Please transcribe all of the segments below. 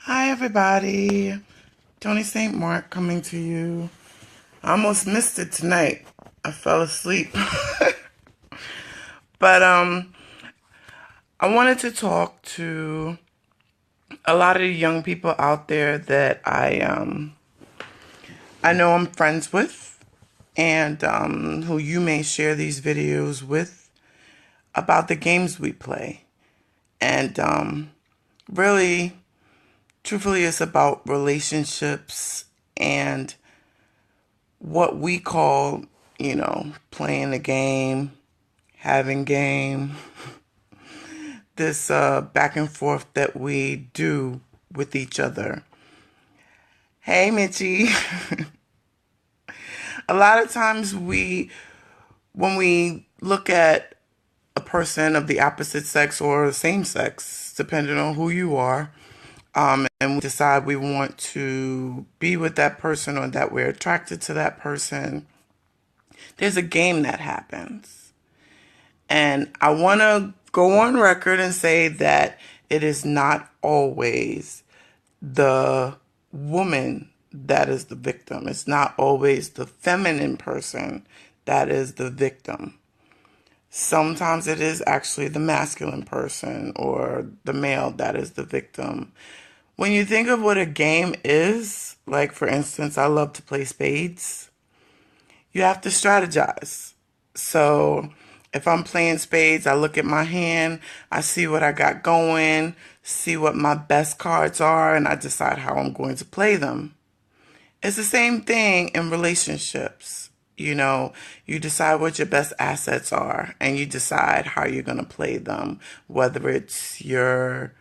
Hi, everybody. Tony St. Mark coming to you. I almost missed it tonight. I fell asleep. But I wanted to talk to a lot of the young people out there that I know I'm friends with, and who you may share these videos with, about the games we play. And really, truthfully, it's about relationships and what we call, playing the game, having game, this back and forth that we do with each other. Hey, Mitchie. A lot of times when we look at a person of the opposite sex or the same sex, depending on who you are, and we decide we want to be with that person or that we're attracted to that person, there's a game that happens. And I want to go on record and say that it is not always the woman that is the victim. It's not always the feminine person that is the victim. Sometimes it is actually the masculine person or the male that is the victim. When you think of what a game is, like for instance, I love to play spades, you have to strategize. So if I'm playing spades, I look at my hand, I see what I got going, see what my best cards are, and I decide how I'm going to play them. It's the same thing in relationships. You decide what your best assets are, and you decide how you're going to play them, whether it's your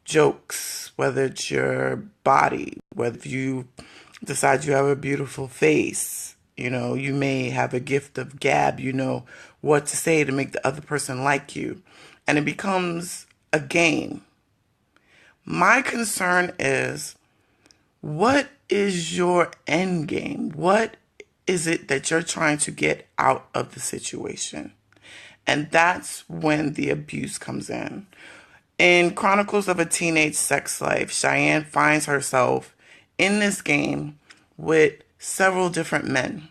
jokes, whether it's your body, whether you decide you have a beautiful face. You may have a gift of gab, what to say to make the other person like you. And it becomes a game. My concern is, what is your end game? What is it that you're trying to get out of the situation? And that's when the abuse comes in. In Chronicles of a Teenage Sex Life, Cheyenne finds herself in this game with several different men.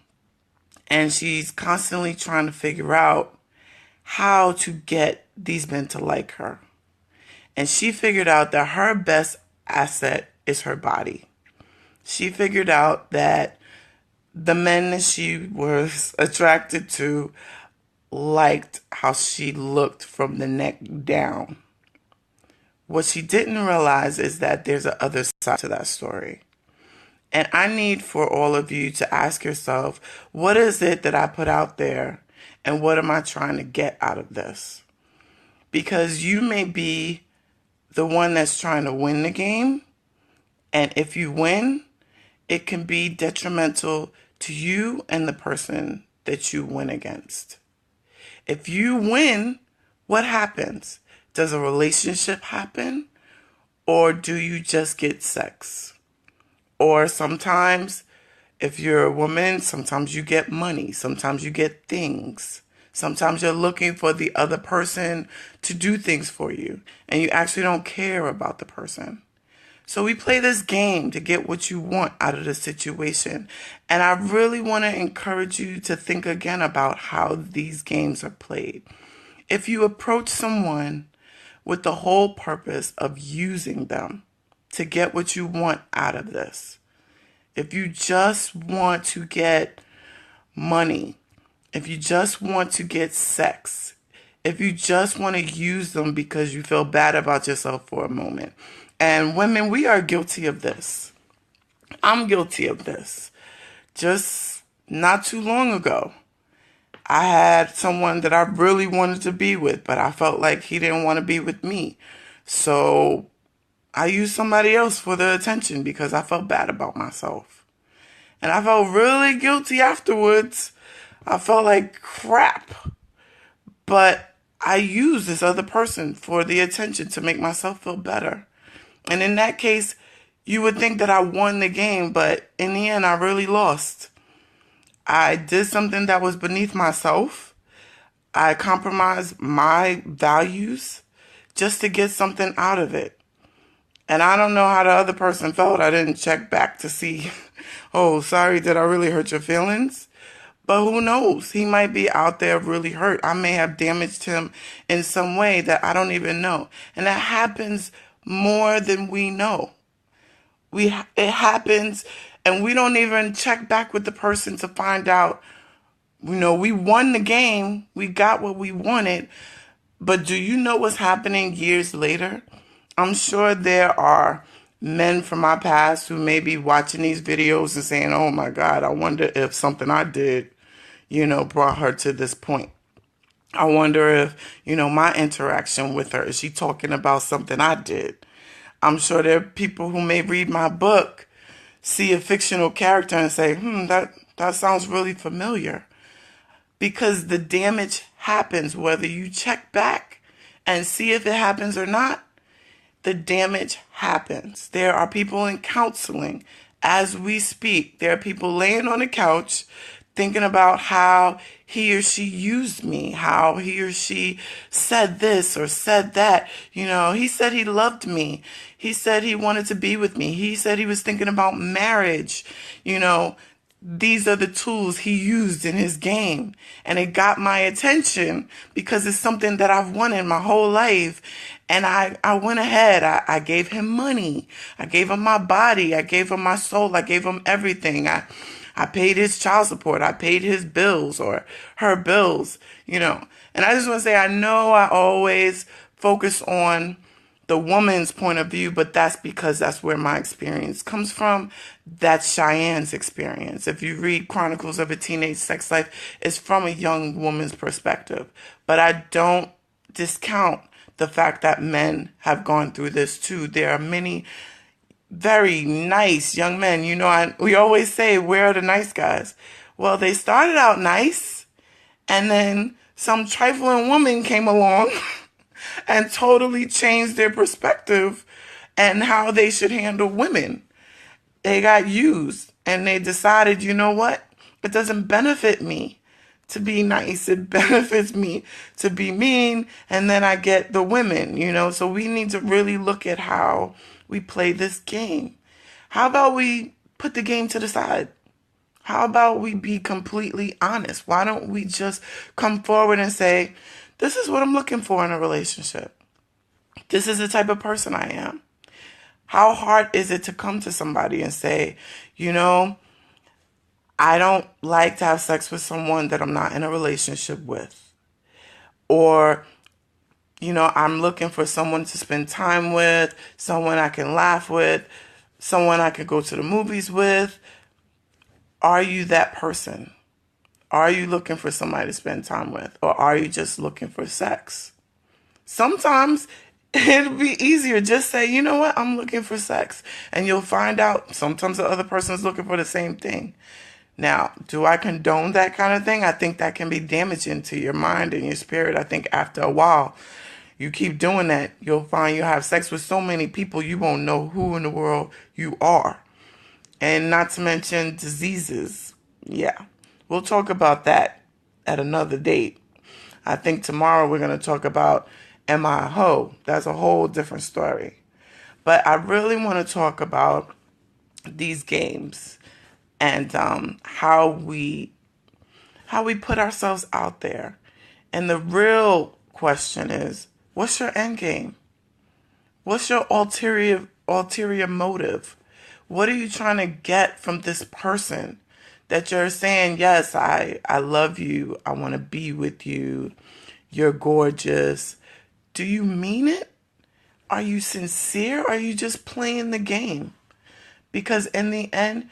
And she's constantly trying to figure out how to get these men to like her. And she figured out that her best asset is her body. She figured out that the men that she was attracted to liked how she looked from the neck down. What she didn't realize is that there's a other side to that story. And I need for all of you to ask yourself, what is it that I put out there and what am I trying to get out of this? Because you may be the one that's trying to win the game. And if you win, it can be detrimental to you and the person that you win against. If you win, what happens? Does a relationship happen? Or do you just get sex? Or sometimes, if you're a woman, sometimes you get money. Sometimes you get things. Sometimes you're looking for the other person to do things for you, and you actually don't care about the person. So we play this game to get what you want out of the situation. And I really want to encourage you to think again about how these games are played. If you approach someone with the whole purpose of using them to get what you want out of this, if you just want to get money, if you just want to get sex, if you just want to use them because you feel bad about yourself for a moment. And women, we are guilty of this. I'm guilty of this. Just not too long ago, I had someone that I really wanted to be with, but I felt like he didn't want to be with me. So I used somebody else for the attention because I felt bad about myself. And I felt really guilty afterwards. I felt like crap. But I used this other person for the attention to make myself feel better. And in that case, you would think that I won the game, but in the end, I really lost. I did something that was beneath myself. I compromised my values just to get something out of it. And I don't know how the other person felt. I didn't check back to see, oh, sorry, did I really hurt your feelings? But who knows? He might be out there really hurt. I may have damaged him in some way that I don't even know. And that happens more than we know. It happens and we don't even check back with the person to find out, we won the game. We got what we wanted. But do you know what's happening years later? I'm sure there are men from my past who may be watching these videos and saying, oh my God, I wonder if something I did, brought her to this point. I wonder if, my interaction with her, is she talking about something I did? I'm sure there are people who may read my book, see a fictional character and say, that sounds really familiar. Because the damage happens, whether you check back and see if it happens or not, the damage happens. There are people in counseling as we speak. There are people laying on the couch thinking about how he or she used me, how he or she said this or said that. He said he loved me. He said he wanted to be with me. He said he was thinking about marriage. These are the tools he used in his game. And it got my attention because it's something that I've wanted my whole life. And I went ahead. I gave him money. I gave him my body. I gave him my soul. I gave him everything. I paid his child support. I paid his bills or her bills, And I just want to say, I know I always focus on the woman's point of view, but that's because that's where my experience comes from. That's Cheyenne's experience. If you read Chronicles of a Teenage Sex Life, it's from a young woman's perspective. But I don't discount the fact that men have gone through this too. There are many very nice young men. We always say, where are the nice guys? Well, they started out nice, and then some trifling woman came along and totally changed their perspective and how they should handle women. They got used and they decided, you know what? It doesn't benefit me to be nice. It benefits me to be mean. And then I get the women, So we need to really look at how we play this game. How about we put the game to the side? How about we be completely honest? Why don't we just come forward and say, this is what I'm looking for in a relationship. This is the type of person I am. How hard is it to come to somebody and say, I don't like to have sex with someone that I'm not in a relationship with. Or, I'm looking for someone to spend time with, someone I can laugh with, someone I could go to the movies with. Are you that person? Are you looking for somebody to spend time with? Or are you just looking for sex? Sometimes it'll be easier. Just say, you know what? I'm looking for sex. And you'll find out sometimes the other person is looking for the same thing. Now, do I condone that kind of thing? I think that can be damaging to your mind and your spirit. I think after a while, you keep doing that, you'll find you have sex with so many people, you won't know who in the world you are. And not to mention diseases. Yeah. We'll talk about that at another date. I think tomorrow we're going to talk about am I a hoe? That's a whole different story. But I really want to talk about these games and how we put ourselves out there. And the real question is, what's your end game? What's your ulterior motive? What are you trying to get from this person that you're saying, yes, I love you. I want to be with you. You're gorgeous. Do you mean it? Are you sincere? Or are you just playing the game? Because in the end,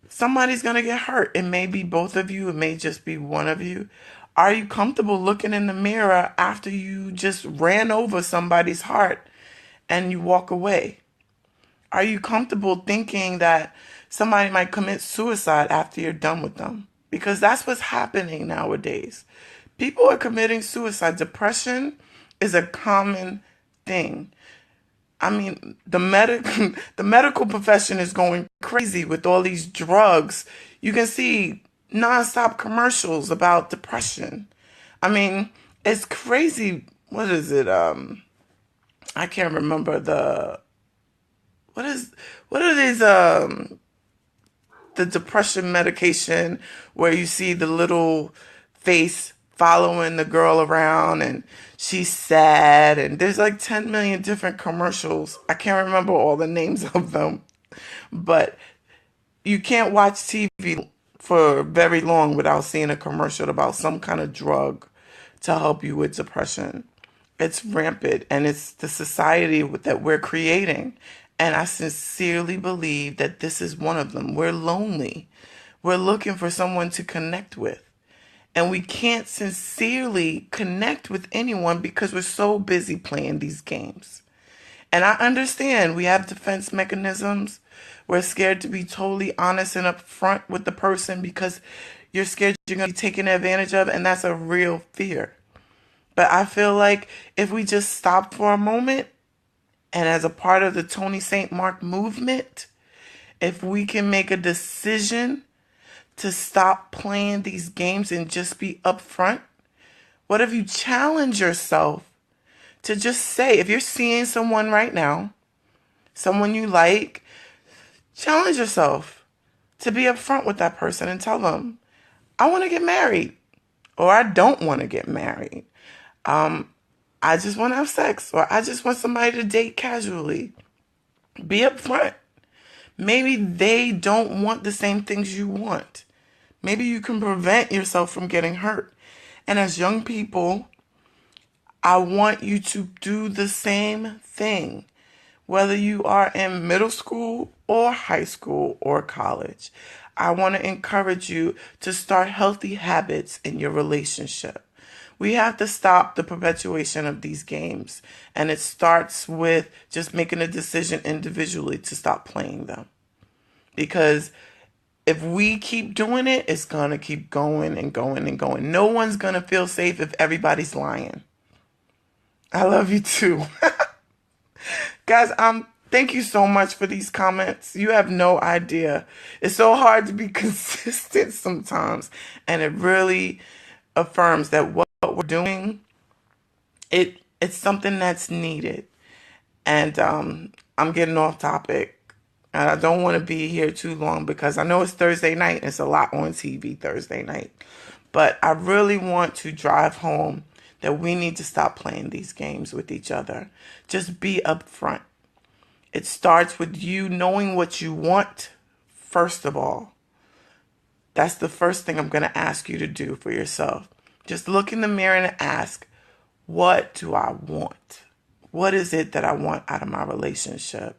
somebody's going to get hurt. It may be both of you. It may just be one of you. Are you comfortable looking in the mirror after you just ran over somebody's heart and you walk away? Are you comfortable thinking that somebody might commit suicide after you're done with them? Because that's what's happening nowadays. People are committing suicide. Depression is a common thing. I mean, the medical profession is going crazy with all these drugs. You can see nonstop commercials about depression. I mean, it's crazy. What is it? I can't remember what is what are these the depression medication where you see the little face following the girl around and she's sad, and there's like 10 million different commercials. I can't remember all the names of them, but you can't watch TV for very long without seeing a commercial about some kind of drug to help you with depression. It's rampant, and it's the society that we're creating. And I sincerely believe that this is one of them. We're lonely. We're looking for someone to connect with. And we can't sincerely connect with anyone because we're so busy playing these games. And I understand we have defense mechanisms. We're scared to be totally honest and upfront with the person because you're scared you're going to be taken advantage of, and that's a real fear. But I feel like if we just stop for a moment, and as a part of the Tony St. Mark movement, if we can make a decision to stop playing these games and just be upfront, what if you challenge yourself to just say, if you're seeing someone right now, someone you like, challenge yourself to be upfront with that person and tell them, I want to get married, or I don't want to get married. I just want to have sex, or I just want somebody to date casually. Be upfront. Maybe they don't want the same things you want. Maybe you can prevent yourself from getting hurt. And as young people, I want you to do the same thing, whether you are in middle school or high school or college. I want to encourage you to start healthy habits in your relationship. We have to stop the perpetuation of these games, and it starts with just making a decision individually to stop playing them. Because if we keep doing it, it's going to keep going and going and going. No one's going to feel safe if everybody's lying. I love you too. Guys, thank you so much for these comments. You have no idea. It's so hard to be consistent sometimes, and it really affirms that what we're doing, it's something that's needed. And I'm getting off topic. And I don't want to be here too long because I know it's Thursday night and it's a lot on TV Thursday night. But I really want to drive home that we need to stop playing these games with each other. Just be upfront. It starts with you knowing what you want, first of all. That's the first thing I'm going to ask you to do for yourself. Just look in the mirror and ask, what do I want? What is it that I want out of my relationship?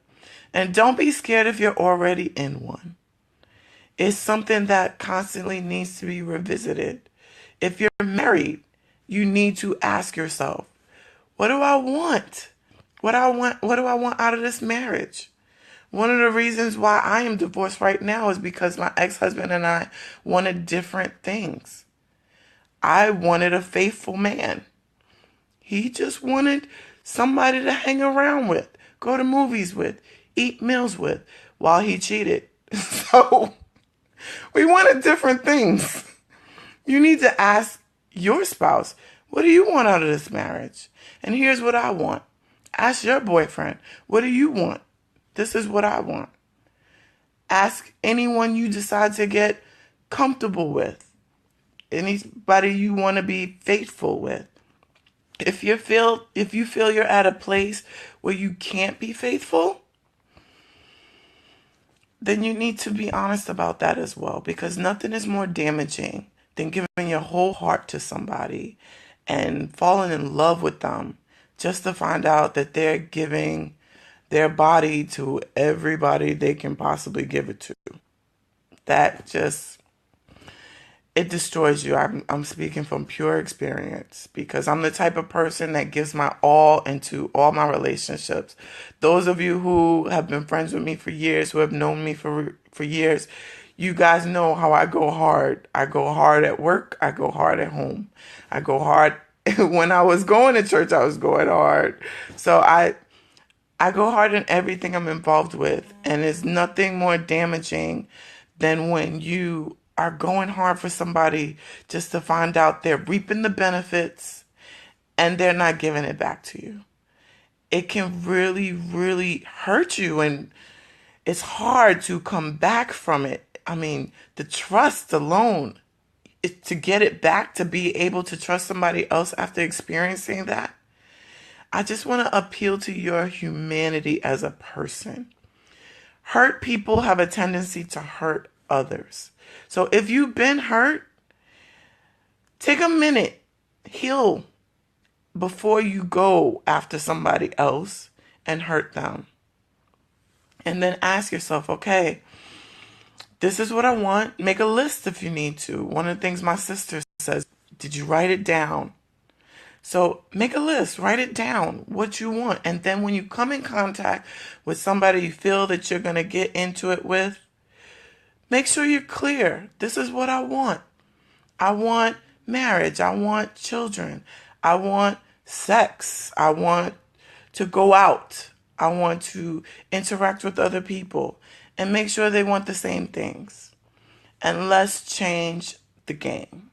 And don't be scared if you're already in one. It's something that constantly needs to be revisited. If you're married, you need to ask yourself, what do I want? What do I want out of this marriage? One of the reasons why I am divorced right now is because my ex-husband and I wanted different things. I wanted a faithful man. He just wanted somebody to hang around with, go to movies with, eat meals with, while he cheated. So we wanted different things. You need to ask your spouse, what do you want out of this marriage? And here's what I want. Ask your boyfriend, what do you want? This is what I want. Ask anyone you decide to get comfortable with. Anybody you want to be faithful with. If you feel you're at a place where you can't be faithful, then you need to be honest about that as well, because nothing is more damaging than giving your whole heart to somebody and falling in love with them just to find out that they're giving their body to everybody they can possibly give it to. That just, it destroys you. I'm speaking from pure experience because I'm the type of person that gives my all into all my relationships. Those of you who have been friends with me for years, who have known me for years, you guys know how I go hard. I go hard at work. I go hard at home. I go hard. When I was going to church, I was going hard. So I go hard in everything I'm involved with. And it's nothing more damaging than when you are going hard for somebody just to find out they're reaping the benefits and they're not giving it back to you. it can really, really hurt you, and it's hard to come back from it. I mean, the trust alone, to get it back, to be able to trust somebody else after experiencing that. I just want to appeal to your humanity as a person. Hurt people have a tendency to hurt others. So if you've been hurt, take a minute, heal before you go after somebody else and hurt them. And then ask yourself, okay, this is what I want. Make a list if you need to. One of the things my sister says, did you write it down? So make a list, write it down, what you want. And then when you come in contact with somebody you feel that you're going to get into it with, make sure you're clear. This is what I want. I want marriage. I want children. I want sex. I want to go out. I want to interact with other people, and make sure they want the same things. And let's change the game.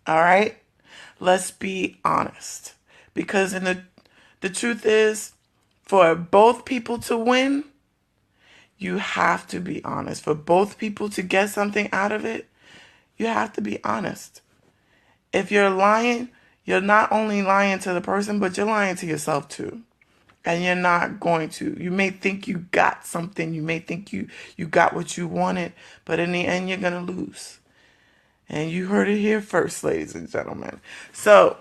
All right? Let's be honest. Because the truth is, for both people to win, you have to be honest. For both people to get something out of it, you have to be honest. If you're lying, you're not only lying to the person, but you're lying to yourself too. And you're not going to. You may think you got something. You may think you got what you wanted, but in the end, you're going to lose. And you heard it here first, ladies and gentlemen. So,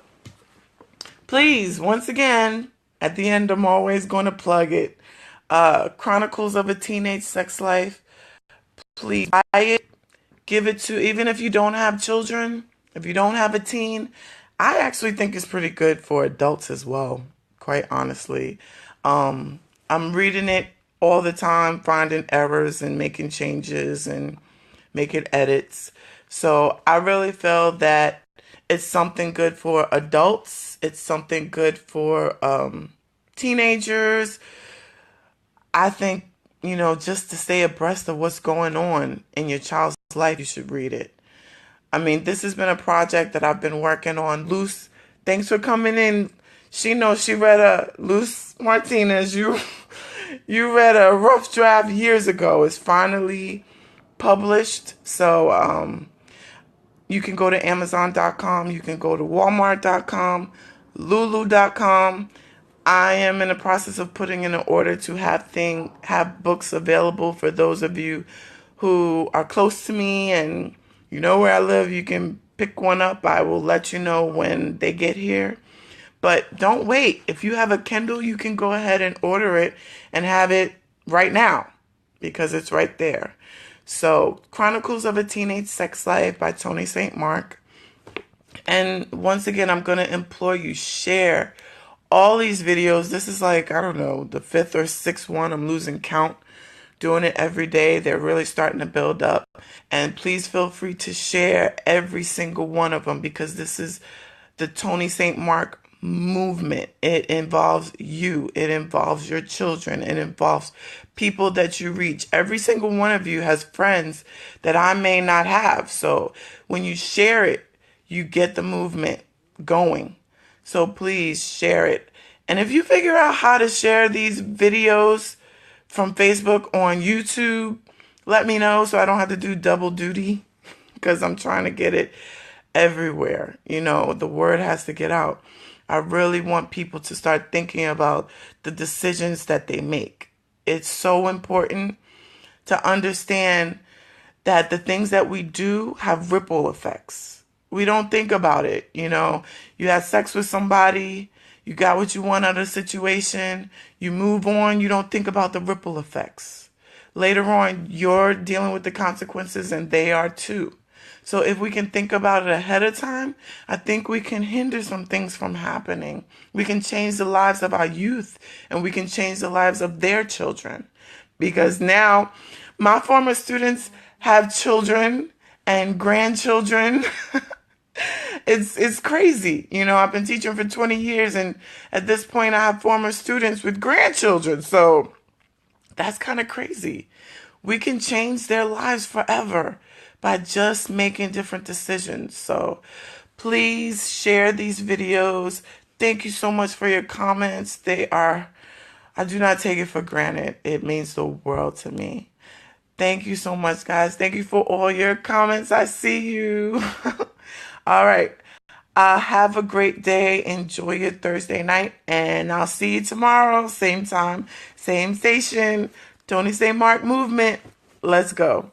please, once again, at the end, I'm always going to plug it. Chronicles of a Teenage Sex Life. Please buy it. Give it to, even if you don't have children, if you don't have a teen, I actually think it's pretty good for adults as well, quite honestly. I'm reading it all the time, finding errors and making changes and making edits. So I really feel that it's something good for adults. It's something good for teenagers. I think, just to stay abreast of what's going on in your child's life, you should read it. I mean, this has been a project that I've been working on. Luz, thanks for coming in. She knows she read Luz Martinez, you read a rough draft years ago. It's finally published. So you can go to Amazon.com. You can go to Walmart.com, Lulu.com. I am in the process of putting in an order to have books available for those of you who are close to me and you know where I live. You can pick one up. I will let you know when they get here. But don't wait. If you have a Kindle, you can go ahead and order it and have it right now because it's right there. So, Chronicles of a Teenage Sex Life by Toni St. Mark. And once again, I'm going to implore you, share all these videos. This is like, I don't know, the 5th or 6th one. I'm losing count. Doing it every day. They're really starting to build up. And please feel free to share every single one of them because this is the Toni St. Mark movement. It involves you. It involves your children. It involves people that you reach. Every single one of you has friends that I may not have. So when you share it, you get the movement going. So please share it. And if you figure out how to share these videos from Facebook on YouTube, let me know so I don't have to do double duty because I'm trying to get it everywhere. The word has to get out. I really want people to start thinking about the decisions that they make. It's so important to understand that the things that we do have ripple effects. We don't think about it. You had sex with somebody, you got what you want out of the situation, you move on, you don't think about the ripple effects. Later on, you're dealing with the consequences and they are too. So if we can think about it ahead of time, I think we can hinder some things from happening. We can change the lives of our youth and we can change the lives of their children. Because now my former students have children and grandchildren. It's crazy. I've been teaching for 20 years and at this point I have former students with grandchildren. So that's kind of crazy. We can change their lives forever by just making different decisions. So please share these videos. Thank you so much for your comments. They are I do not take it for granted. It means the world to me. Thank you so much, guys. Thank you for all your comments. I see you. All right. Have a great day. Enjoy your Thursday night. And I'll see you tomorrow. Same time, same station. Tony St. Mark Movement. Let's go.